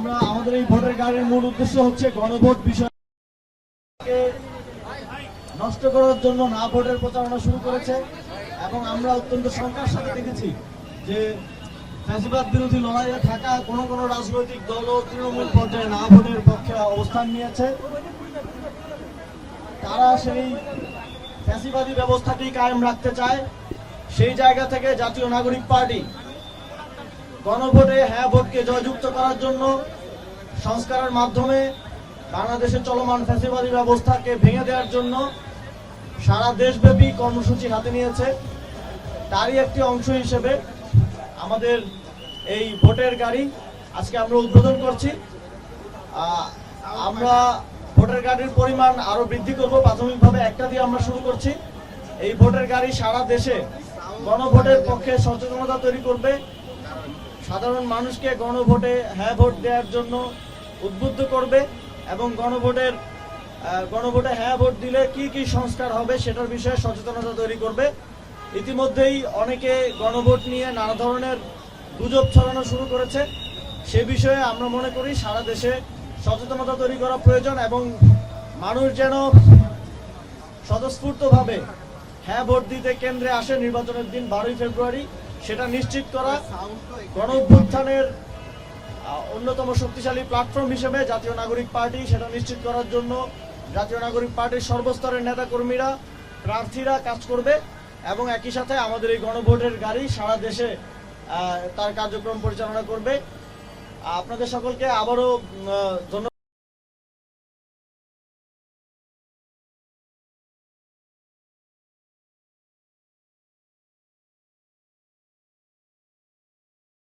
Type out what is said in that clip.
আমরা আমাদের এই ভোটের গাড়ির মূল উদ্দেশ্য হচ্ছে গণভোট বিষয়কে নষ্ট করার জন্য না ভোটের প্রচারণা শুরু করেছে এবং আমরা অত্যন্ত শঙ্কার সাথে দেখেছি যে ফ্যাসিবাদ বিরোধী লড়াইয়ে থাকা কোন কোন রাজনৈতিক দল ও তৃণমূল পর্যায়ে না ভোটের পক্ষে অবস্থান নিয়েছে। তারা সেই ফ্যাসিবাদী ব্যবস্থাটি কায়েম রাখতে চায়। সেই জায়গা থেকে জাতীয় নাগরিক পার্টি গণভোটে হ্যাঁ ভোটকে জয়যুক্ত করার জন্য সংস্কারের মাধ্যমে বাংলাদেশের চলমান ফ্যাসিবাদী ব্যবস্থাকে ভেঙে দেওয়ার জন্য সারা দেশব্যাপী কর্মসূচি হাতে নিয়েছে। তারই একটি অংশ হিসেবে আমাদের এই ভোটের গাড়ি আজকে আমরা উদ্বোধন করছি। আমরা ভোটের গাড়ির পরিমাণ আরো বৃদ্ধি করব। প্রাথমিকভাবে একটা দিয়ে আমরা শুরু করছি। এই ভোটের গাড়ি সারা দেশে গণভোটের পক্ষে সচেতনতা তৈরি করবে, সাধারণ মানুষকে গণভোটে হ্যাঁ ভোট দেওয়ার জন্য উদ্বুদ্ধ করবে এবং গণভোটে হ্যাঁ ভোট দিলে কি কি সংস্কার হবে সেটার বিষয়ে সচেতনতা তৈরি করবে। ইতিমধ্যেই অনেকে গণভোট নিয়ে নানা ধরনের গুজব ছড়ানো শুরু করেছে। সে বিষয়ে আমরা মনে করি সারা দেশে সচেতনতা তৈরি করা প্রয়োজন এবং মানুষ যেন স্বতঃস্ফূর্তভাবে হ্যাঁ ভোট দিতে কেন্দ্রে আসে নির্বাচনের দিন 12ই ফেব্রুয়ারি, সেটা নিশ্চিত করা গণ অভ্যুত্থানের অন্যতম শক্তিশালী প্ল্যাটফর্ম হিসেবে জাতীয় নাগরিক পার্টি সেটা নিশ্চিত করার জন্য জাতীয় নাগরিক পার্টির সর্বস্তরের নেতাকর্মীরা প্রার্থীরা কাজ করবে এবং একই সাথে আমাদের এই গণভোটের গাড়ি সারা দেশে তার কার্যক্রম পরিচালনা করবে। আপনাদের সকলকে আবারও ধন্যবাদ।